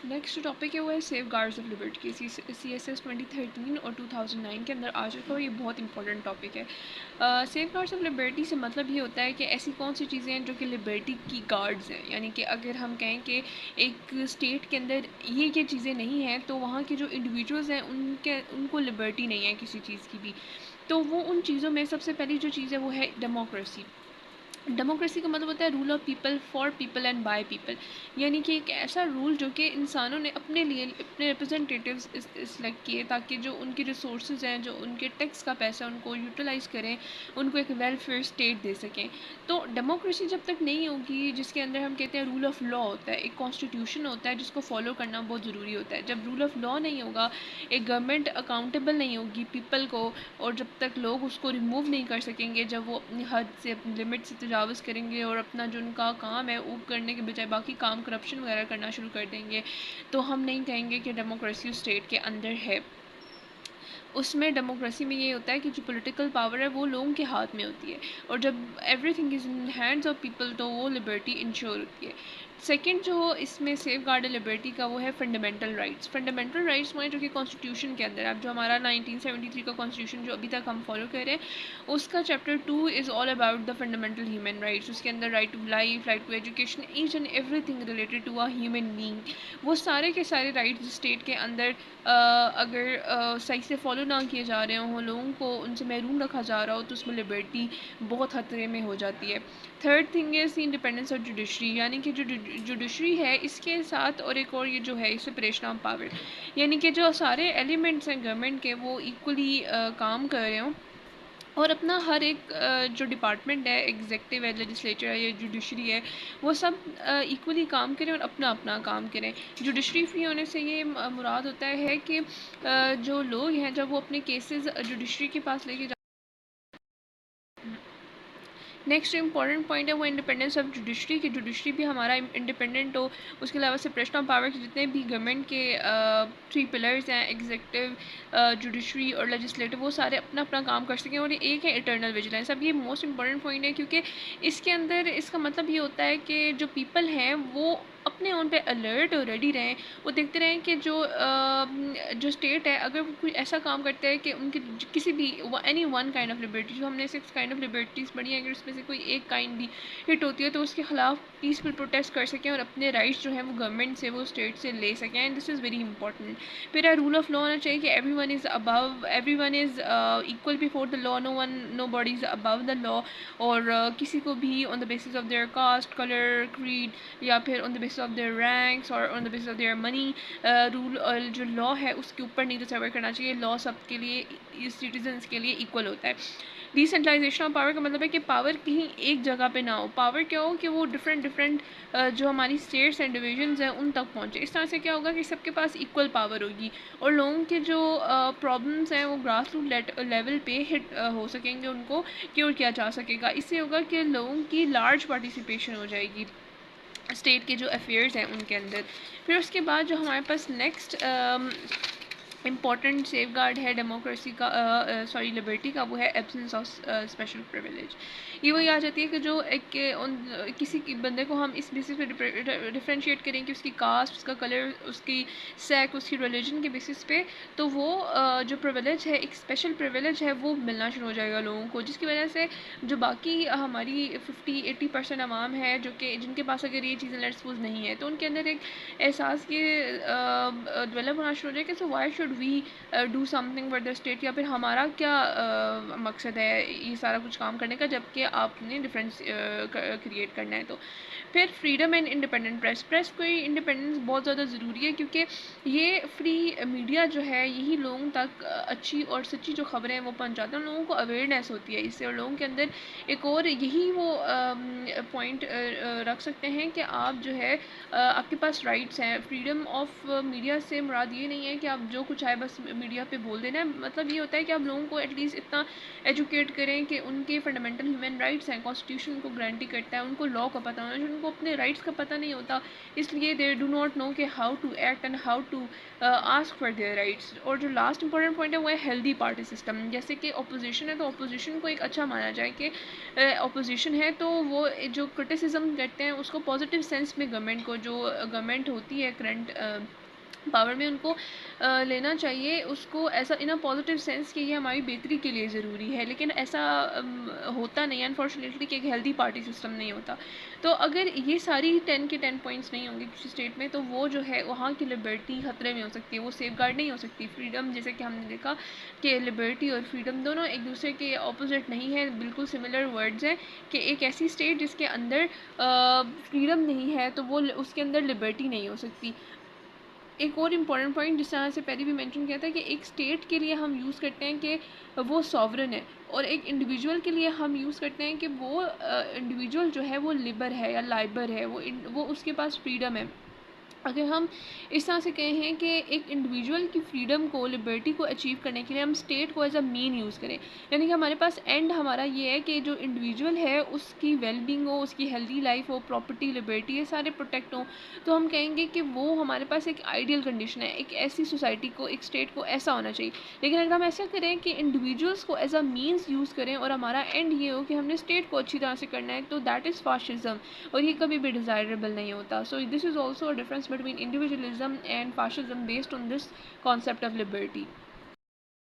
Next topic है वो है सेफ गार्ड्स ऑफ लिबर्टी की CSS 2013 और 2009 के अंदर आ चुका है। ये बहुत इंपॉर्टेंट टॉपिक है। सेफ गार्ड्स ऑफ लिबर्टी से मतलब ये होता है कि ऐसी कौन सी चीज़ें हैं जो कि लिबर्टी की गार्ड्स हैं, यानी कि अगर हम कहें कि एक स्टेट के अंदर ये चीज़ें नहीं हैं तो वहाँ के जो इंडिविजुअल्स हैं उनको लिबर्टी नहीं है किसी चीज़ की भी। तो वो उन चीज़ों में सबसे पहली जो चीज़ है वो है डेमोक्रेसी। डेमोक्रेसी का मतलब होता है rule of people for people and by people, यानी कि एक ऐसा रूल जो कि इंसानों ने अपने लिए अपने रिप्रेजेंटेटिव्स सिलेक्ट किए ताकि जो उनके रिसोर्सेज हैं, जो उनके टैक्स का पैसा उनको यूटिलाइज़ करें, उनको एक वेलफेयर स्टेट दे सकें। तो डेमोक्रेसी जब तक नहीं होगी, जिसके अंदर हम कहते हैं रूल ऑफ लॉ होता है, एक कॉन्स्टिट्यूशन होता है जिसको फॉलो करना बहुत ज़रूरी होता है। जब रूल ऑफ लॉ नहीं होगा, एक गवर्नमेंट अकाउंटेबल नहीं होगी पीपल को, और जब तक लोग उसको रिमूव नहीं कर सकेंगे, जब वो अपनी हद से अपनी लिमिट से तजावज़ करेंगे और अपना जो उनका काम है वो करने के बजाय बाकी काम करप्शन वगैरह करना शुरू कर देंगे, तो हम नहीं कहेंगे कि डेमोक्रेसी स्टेट के अंदर है। उसमें डेमोक्रेसी में ये होता है कि जो पॉलिटिकल पावर है वो लोगों के हाथ में होती है, और जब everything is in hands of people तो वो लिबर्टी इंश्योर होती है। सेकंड जो इसमें सेफ गार्ड है लिबर्टी का वो है फंडामेंटल राइट्स। फंडामेंटल राइट्स वो हैं जो कि कॉन्स्टिट्यूशन के अंदर, अब जो हमारा 1973 का कॉन्स्टिट्यूशन जो अभी तक हम फॉलो कर रहे हैं, उसका chapter 2 is all about the fundamental human rights. उसके अंदर right to life, right to education, each and everything related to a human being, वो सारे के सारे राइट्स स्टेट के अंदर अगर सही से फॉलो ना किए जा रहे हों, लोगों को उनसे महरूम रखा जा रहा हो, तो उसमें लिबर्टी बहुत खतरे में हो जाती है। Third thing is the independence of judiciary, यानी कि जो जुडिशरी है इसके साथ और एक और ये जो है सेपरेशन ऑफ पावर, यानी कि जो सारे एलिमेंट्स हैं गवर्नमेंट के वो इक्वली काम कर रहे हों, और अपना हर एक जो डिपार्टमेंट है, एग्जेक्टिव है, लेजिस्लेचर है या जुडिशरी है, वो सब इक्वली काम करें और अपना अपना काम करें। जुडिशरी फ्री होने से ये मुराद होता है कि जो लोग हैं जब वो अपने केसेस जुडिशरी के पास लेके नेक्स्ट इंपॉर्टेंट पॉइंट है वो इंडिपेंडेंस ऑफ जुडिशरी, कि जुडिशरी भी हमारा इंडिपेंडेंट हो। उसके अलावा सेपरेशन ऑफ पावर के जितने भी गवर्नमेंट के 3 पिलर्स हैं, एग्जेक्टिव, जुडिशरी और लेजिस्लेटिव, वो सारे अपना अपना काम कर सकें। और एक है इटर्नल विजिलेंस। अब ये मोस्ट इंपॉर्टेंट पॉइंट है क्योंकि इसके अंदर इसका मतलब ये होता है कि जो पीपल हैं वो अपने उन पे अलर्ट और रेडी रहें, वो देखते रहें कि जो स्टेट है अगर वो कोई ऐसा काम करता है कि उनके किसी भी any one kind of liberty, जो हमने 6 काइंड ऑफ लिबर्टीज़ पढ़ी हैं, अगर उसमें से कोई एक काइंड भी हिट होती है तो उसके खिलाफ पीसफुल प्रोटेस्ट कर सकें और अपने राइट्स जो हैं वो गवर्नमेंट से, वो स्टेट से ले सकें। And this is very important. फिर रूल ऑफ लॉ होना चाहिए कि everyone is equal before the law, nobody is above the law, और किसी को भी on the basis of their caste, colour, creed, या फिर on the basis of their ranks और on the basis of their money, rule जो law है उसके ऊपर नहीं तस्वर करना चाहिए। लॉ सबके लिए, सिटीजन्स के लिए इक्वल होता है। डिसेंट्रलाइजेशन ऑफ पावर का मतलब है कि पावर कहीं एक जगह पे ना हो, पावर क्या हो कि वो डिफरेंट जो हमारी स्टेट्स एंड डिविजन्स हैं उन तक पहुँचे। इस तरह से क्या होगा कि सबके पास इक्वल पावर होगी और लोगों के जो प्रॉब्लम्स हैं वो ग्रास रूट लेवल पे हिट हो सकेंगे, उनको क्योर किया जा सकेगा। इससे होगा कि लोगों की लार्ज पार्टिसिपेशन हो जाएगी स्टेट के जो अफेयर्स हैं उनके अंदर। फिर उसके बाद जो हमारे पास नेक्स्ट इम्पॉर्टेंट सेफ गार्ड है डेमोक्रेसी का, सॉरी लिबर्टी का, वो है एब्सेंस ऑफ स्पेशल प्रिविलेज। ये वही आ जाती है कि जो किसी बंदे को हम इस बेसिस पे डिफ्रेंशिएट करें कि उसकी कास्ट, उसका कलर, उसकी सेक्स, उसकी रिलीजन के बेसिस पे, तो वो जो प्रिविलेज है, एक स्पेशल प्रिविलेज है, वो मिलना शुरू हो जाएगा लोगों को, जिसकी वजह से जो बाकी हमारी 50-80% आवाम है जो कि जिनके पास अगर ये चीज़ें लेट्स सपोज नहीं है, तो उनके अंदर एक एहसास ये डेवलप होना शुरू हो जाए कि so why should we do something for the state, या फिर हमारा क्या मकसद है ये सारा कुछ काम करने का, जबकि आपने डिफरेंस क्रिएट करना है। तो फिर फ्रीडम एंड इंडिपेंडेंट प्रेस को इंडिपेंडेंस बहुत ज़्यादा ज़रूरी है, क्योंकि ये फ्री मीडिया जो है यही लोगों तक अच्छी और सच्ची जो खबरें हैं वो पहुंचाते हैं, लोगों को अवेयरनेस होती है इससे, और लोगों के अंदर एक और यही वो पॉइंट रख सकते हैं कि आप जो है आपके पास राइट्स हैं। फ्रीडम ऑफ मीडिया से मुराद ये नहीं है कि आप जो कुछ चाहे बस मीडिया पे बोल देना है। मतलब ये होता है कि आप लोगों को एटलीस्ट इतना एजुकेट करें कि उनके फंडामेंटल ह्यूमन राइट्स हैं, कॉन्स्टिट्यूशन उनको गारंटी करता है, उनको लॉ का पता होना चाहिए। उनको अपने राइट्स का पता नहीं होता, इसलिए दे डू नॉट नो कि how to act and how to ask for their rights. और जो लास्ट इंपॉर्टेंट पॉइंट है वो है हेल्दी पार्टी सिस्टम। जैसे कि अपोजिशन है तो अपोजिशन को एक अच्छा माना जाए कि अपोजिशन है तो वो जो क्रिटिसिज्म करते हैं उसको पॉजिटिव सेंस में गवर्नमेंट को, जो गवर्नमेंट होती है करंट पावर में, उनको लेना चाहिए उसको ऐसा इन अ पॉजिटिव सेंस कि ये हमारी बेहतरी के लिए ज़रूरी है। लेकिन ऐसा होता नहीं है अनफॉर्चुनेटली कि एक हेल्दी पार्टी सिस्टम नहीं होता। तो अगर ये सारी 10 के 10 पॉइंट्स नहीं होंगे किसी स्टेट में तो वो जो है वहाँ की लिबर्टी खतरे में हो सकती है, वो सेफ गार्ड नहीं हो सकती। फ्रीडम, जैसे कि हमने देखा कि लिबर्टी और फ्रीडम दोनों एक दूसरे के ऑपोजिट नहीं है, बिल्कुल सिमिलर वर्ड्स हैं। कि एक ऐसी स्टेट जिसके अंदर फ्रीडम नहीं है तो वो उसके अंदर लिबर्टी नहीं हो सकती। एक और इम्पॉर्टेंट पॉइंट जिस तरह से पहले भी मेंशन किया था कि एक स्टेट के लिए हम यूज़ करते हैं कि वो सॉवरन है, और एक इंडिविजुअल के लिए हम यूज़ करते हैं कि वो इंडिविजुअल जो है वो लिबर है या लाइबर है, वो उसके पास फ्रीडम है। अगर हम इस तरह से कहें कि एक इंडिविजुअल की फ्रीडम को, लिबर्टी को अचीव करने के लिए हम स्टेट को एज अ मीन यूज़ करें, यानी कि हमारे पास एंड हमारा ये है कि जो इंडिविजुअल है उसकी वेलबींग हो, उसकी हेल्दी लाइफ हो, प्रॉपर्टी, लिबर्टी, ये सारे प्रोटेक्ट हों, तो हम कहेंगे कि वो हमारे पास एक आइडियल कंडीशन है। एक ऐसी सोसाइटी को, एक स्टेट को ऐसा होना चाहिए। लेकिन अगर हम ऐसा करें कि इंडिविजुअल्स को एज अ मीन्स यूज़ करें और हमारा एंड ये हो कि हमने स्टेट को अच्छी तरह से करना है, तो दैट इज़ फाशिज्म, और ये कभी भी डिज़ायरेबल नहीं होता। So this is also a difference between individualism and fascism based on this concept of liberty.